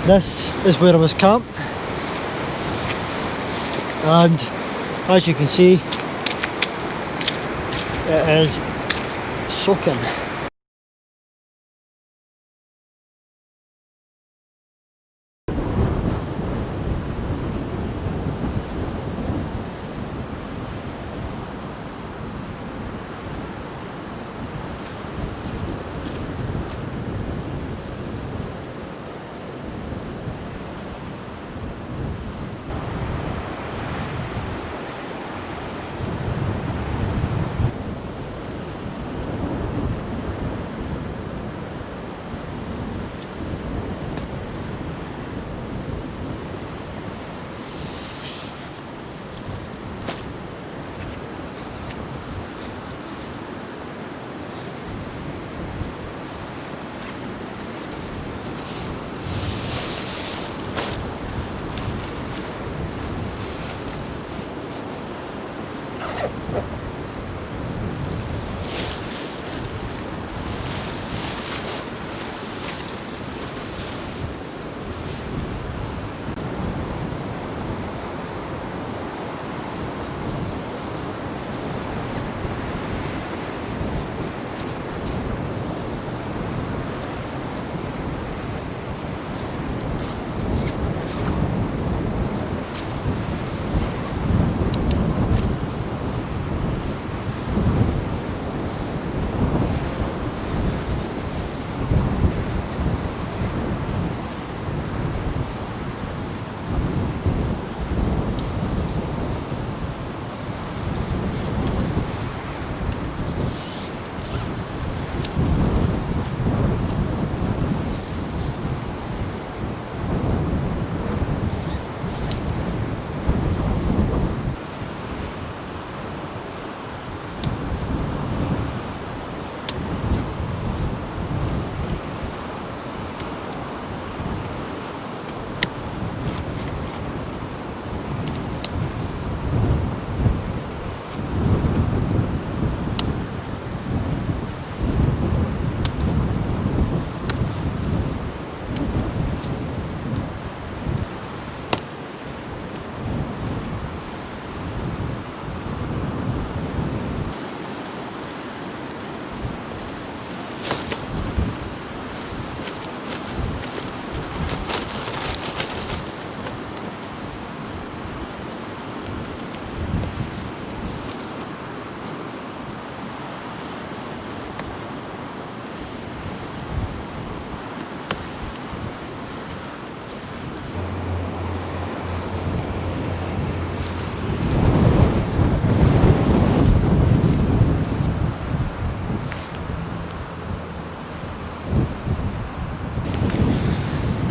This is where I was camped, and as you can see, it is soaking.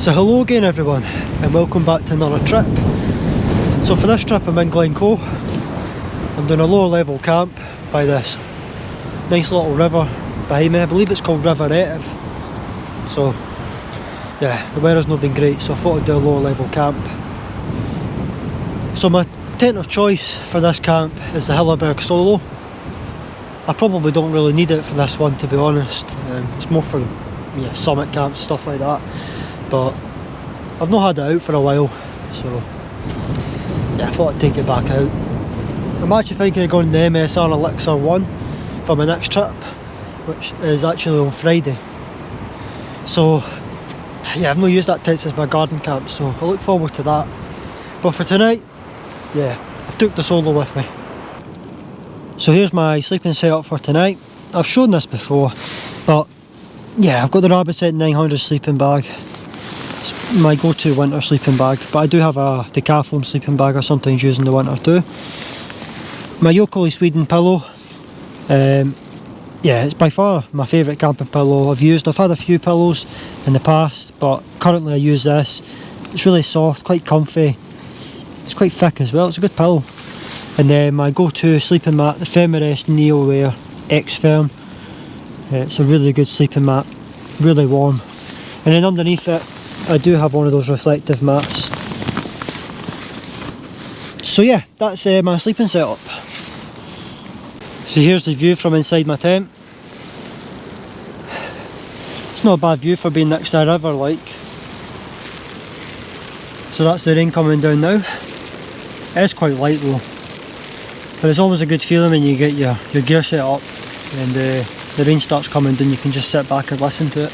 So hello again everyone, and welcome back to another trip. So for this trip I'm in Glencoe. I'm doing a lower level camp by this nice little river behind me. I believe it's called River Etive. So yeah, the weather's not been great, so I thought I'd do a lower level camp. So my tent of choice for this camp is the Hilleberg Soulo. I probably don't really need it for this one, to be honest. It's more for summit camps, stuff like that. But I've not had it out for a while, so yeah, I thought I'd take it back out. I'm actually thinking of going to the MSR Elixir 1 for my next trip, which is actually on Friday. So yeah, I've not used that tent since my garden camp, so I look forward to that. But for tonight, yeah, I've took the Soulo with me. So here's my sleeping setup for tonight. I've shown this before, but yeah, I've got the Rab Ascent 900 sleeping bag. It's my go-to winter sleeping bag, but I do have a Decathlon sleeping bag I sometimes use in the winter too. My Jokel Sweden pillow. Yeah, it's by far my favourite camping pillow I've used. I've had a few pillows in the past, but currently I use this. It's really soft, quite comfy. It's quite thick as well, it's a good pillow. And then my go-to sleeping mat, the Thermarest NeoAir XTherm. It's a really good sleeping mat, really warm. And then underneath it, I do have one of those reflective mats. So yeah, that's my sleeping setup. So here's the view from inside my tent. It's not a bad view for being next to a river, like. So that's the rain coming down now. It's quite light though, but it's always a good feeling when you get your gear set up and the rain starts coming down. You can just sit back and listen to it.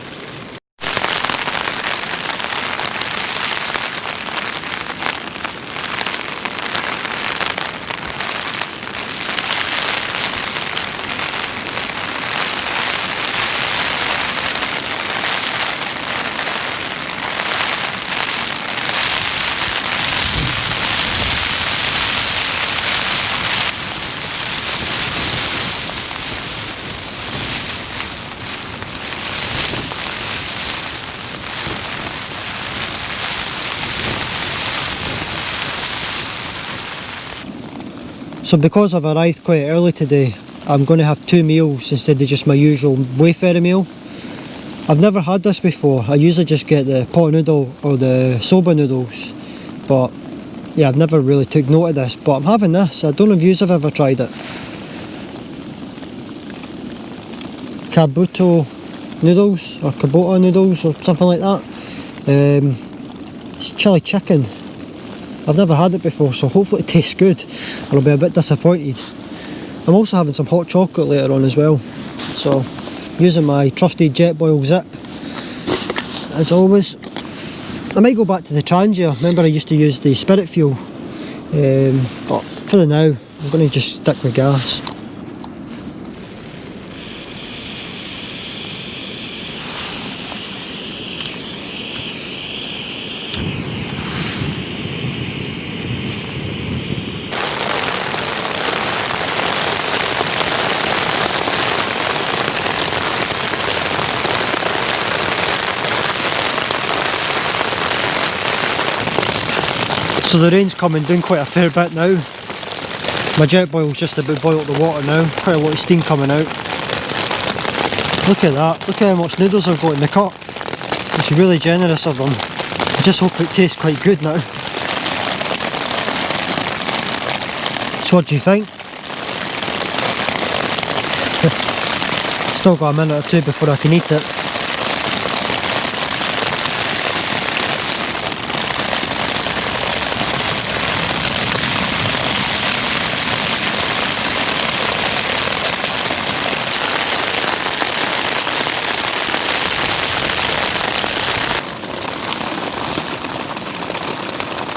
So because I've arrived quite early today, I'm going to have 2 meals instead of just my usual Wayfarer meal. I've never had this before. I usually just get the pot noodle or the soba noodles, but yeah, I've never really took note of this, but I'm having this. I don't know if you have ever tried it. Kabuto noodles or Kubota noodles or something like that. It's chili chicken. I've never had it before, so hopefully it tastes good. I'll be a bit disappointed. I'm also having some hot chocolate later on as well. So, using my trusty Jetboil Zip, as always. I might go back to the Trangia. Remember I used to use the spirit fuel. But for the now, I'm going to just stick with gas. So the rain's coming down quite a fair bit now. My Jetboil's just about boiled the water now, quite a lot of steam coming out. Look at that, look at how much noodles I've got in the cup. It's really generous of them. I just hope it tastes quite good now. So what do you think? Still got a minute or two before I can eat it.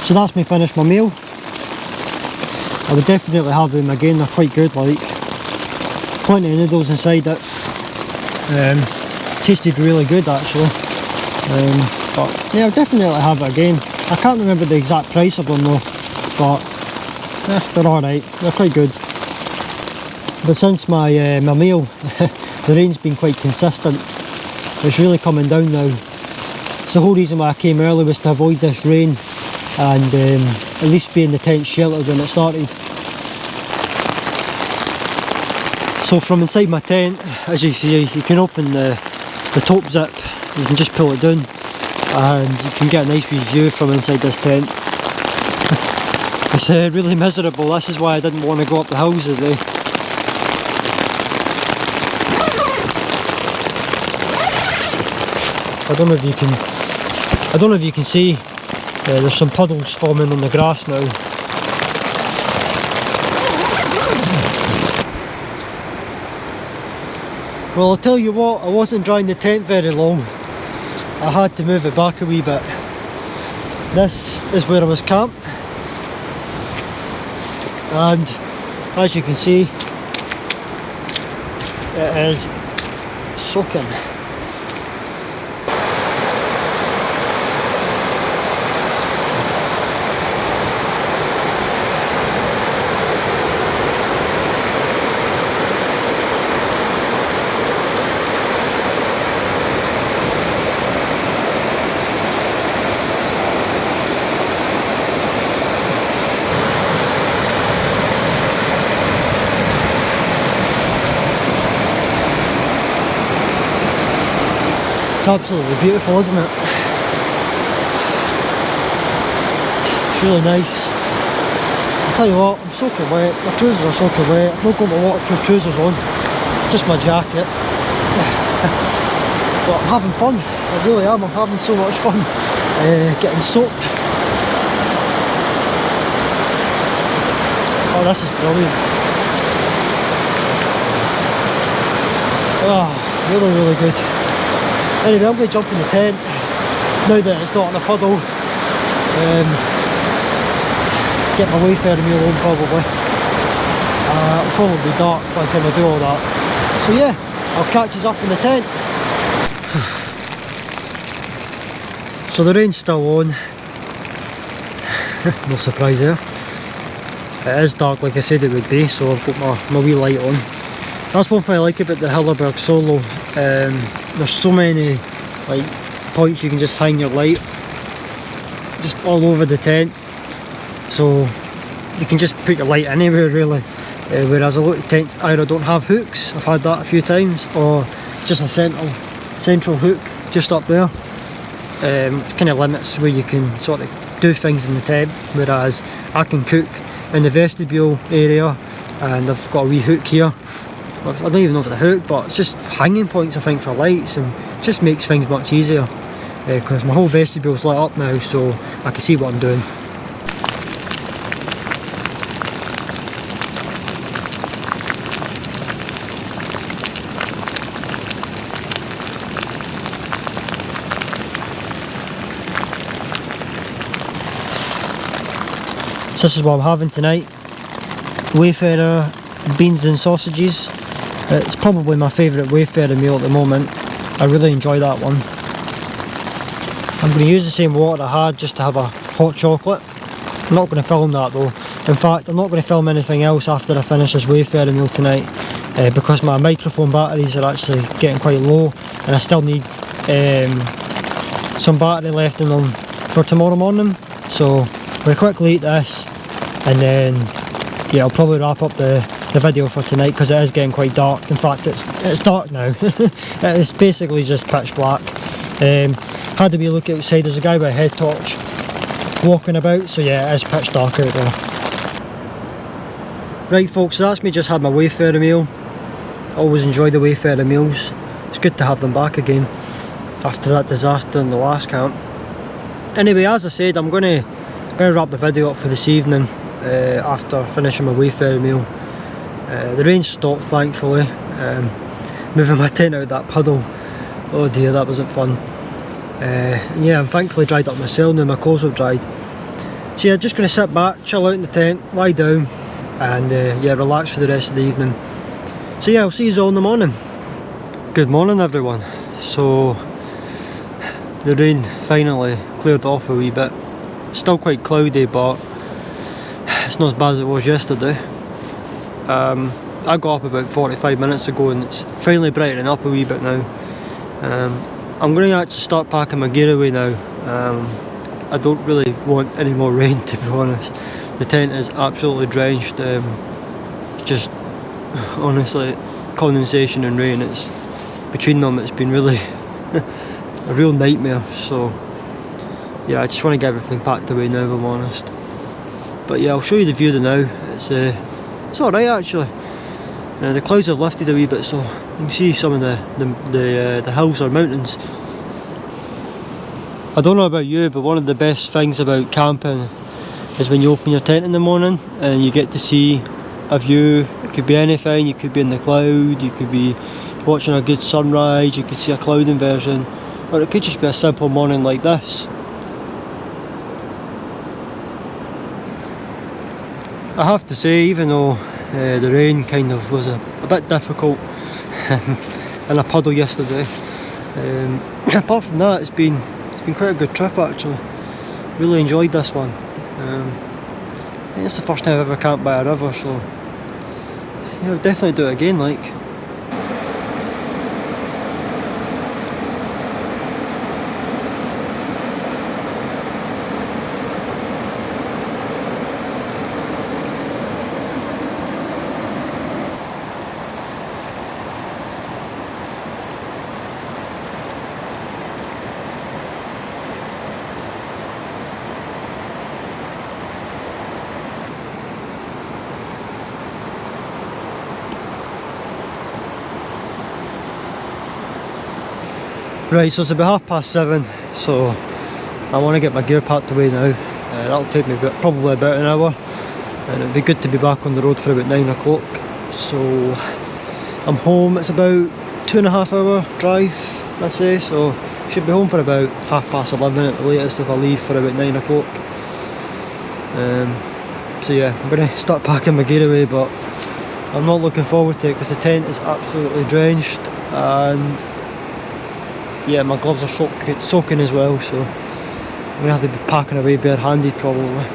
So that's me finished my meal. I would definitely have them again, they're quite good, like. Plenty of noodles inside it. Tasted really good actually. But yeah, I'll definitely have it again. I can't remember the exact price of them though, but yeah, they're alright, they're quite good. But since my meal, the rain's been quite consistent. It's really coming down now. So the whole reason why I came early was to avoid this rain and at least be in the tent sheltered when it started. So from inside my tent, as you see, you can open the top zip, you can just pull it down and you can get a nice view from inside this tent. It's really miserable, this is why I didn't want to go up the hills today. I don't know if you can see, there's some puddles forming on the grass now. Well, I'll tell you what, I wasn't drying the tent very long. I had to move it back a wee bit. This is where I was camped. And as you can see, it is soaking. It's absolutely beautiful, isn't it? It's really nice. I'll tell you what, I'm soaking wet, my trousers are soaking wet, I've not got my waterproof trousers on, just my jacket. But I'm having fun, I really am, I'm having so much fun getting soaked. Oh, this is brilliant. Oh, really, really good. Anyway, I'm going to jump in the tent now that it's not in a puddle. Get my wayfaring meal on probably. It'll probably be dark by the time I do all that. So yeah, I'll catch us up in the tent. So the rain's still on. No surprise there. It is dark like I said it would be, so I've got my wee light on. That's one thing I like about the Hilleberg Soulo. There's so many like points you can just hang your light just all over the tent, so you can just put your light anywhere really. Whereas a lot of tents either don't have hooks, I've had that a few times, or just a central hook just up there. It kind of limits where you can sort of do things in the tent, whereas I can cook in the vestibule area and I've got a wee hook here. I don't even know if it's a hook, but it's just hanging points I think for lights, and just makes things much easier because my whole vestibule's lit up now, so I can see what I'm doing. So this is what I'm having tonight. Wayfarer beans and sausages. It's probably my favourite wayfarer meal at the moment. I really enjoy that one. I'm going to use the same water I had just to have a hot chocolate. I'm not going to film that though. In fact, I'm not going to film anything else after I finish this wayfarer meal tonight because my microphone batteries are actually getting quite low, and I still need some battery left in them for tomorrow morning. So we'll quickly eat this, and then yeah, I'll probably wrap up the video for tonight because it is getting quite dark. In fact, it's dark now. It's basically just pitch black. Had to be a look outside. There's a guy with a head torch walking about, so yeah, it is pitch dark out there. Right folks, so that's me just had my wayfarer meal. Always enjoy the wayfarer meals. It's good to have them back again after that disaster in the last camp. Anyway, as I said, I'm going to wrap the video up for this evening after finishing my wayfarer meal. The rain stopped thankfully. Moving my tent out of that puddle, oh dear, that wasn't fun. Yeah, I'm thankfully dried up myself now, my clothes have dried. So yeah, just going to sit back, chill out in the tent, lie down, and yeah, relax for the rest of the evening. So yeah, I'll see you all in the morning. Good morning everyone. So the rain finally cleared off a wee bit. Still quite cloudy, but it's not as bad as it was yesterday. I got up about 45 minutes ago and it's finally brightening up a wee bit now. I'm going to actually start packing my gear away now. I don't really want any more rain, to be honest. The tent is absolutely drenched. Just honestly, condensation and rain, it's between them it's been really a real nightmare. So yeah, I just want to get everything packed away now, if I'm honest. But yeah, I'll show you the view now. It's alright actually. The clouds have lifted a wee bit, so you can see some of the hills or mountains. I don't know about you, but one of the best things about camping is when you open your tent in the morning and you get to see a view. It could be anything. You could be in the cloud, you could be watching a good sunrise, you could see a cloud inversion, or it could just be a simple morning like this. I have to say, even though the rain kind of was a bit difficult in a puddle yesterday, apart from that, it's been quite a good trip actually. Really enjoyed this one. I think it's the first time I've ever camped by a river, so yeah, I'll definitely do it again. Like. Right, so it's about 7:30, so I want to get my gear packed away now. That'll take me probably about an hour. and it'd be good to be back on the road for about 9 o'clock. So I'm home, it's about 2.5 hour drive, I'd say, so should be home for about 11:30 at the latest if I leave for about 9 o'clock. So yeah, I'm going to start packing my gear away, but I'm not looking forward to it because the tent is absolutely drenched, and yeah, my gloves are soaking as well, so I'm going to have to be packing away bare-handed probably.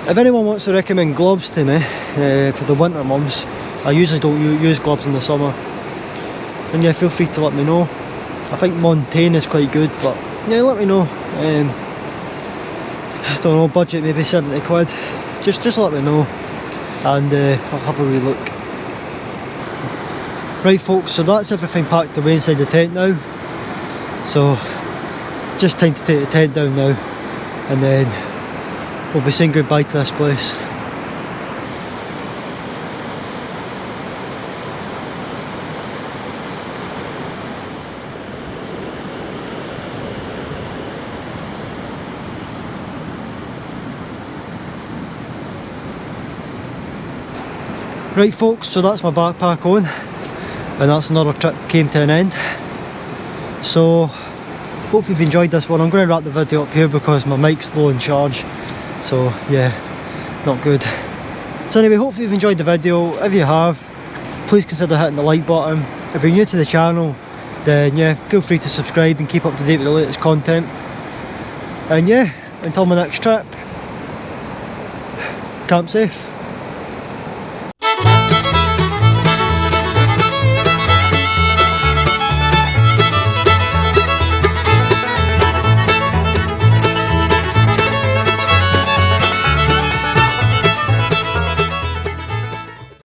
If anyone wants to recommend gloves to me for the winter months, I usually don't use gloves in the summer, then yeah, feel free to let me know. I think Montaigne is quite good, but yeah, let me know. I don't know, budget maybe 70 quid. Just let me know, and I'll have a wee look. Right folks, so that's everything packed away inside the tent now. So just time to take the tent down now, and then we'll be saying goodbye to this place. Right folks, so that's my backpack on, and that's another trip came to an end. So hope you've enjoyed this one. I'm going to wrap the video up here because my mic's low on charge, so yeah, not good. So anyway, hopefully you've enjoyed the video. If you have, please consider hitting the like button. If you're new to the channel, then yeah, feel free to subscribe and keep up to date with the latest content. And yeah, until my next trip, camp safe.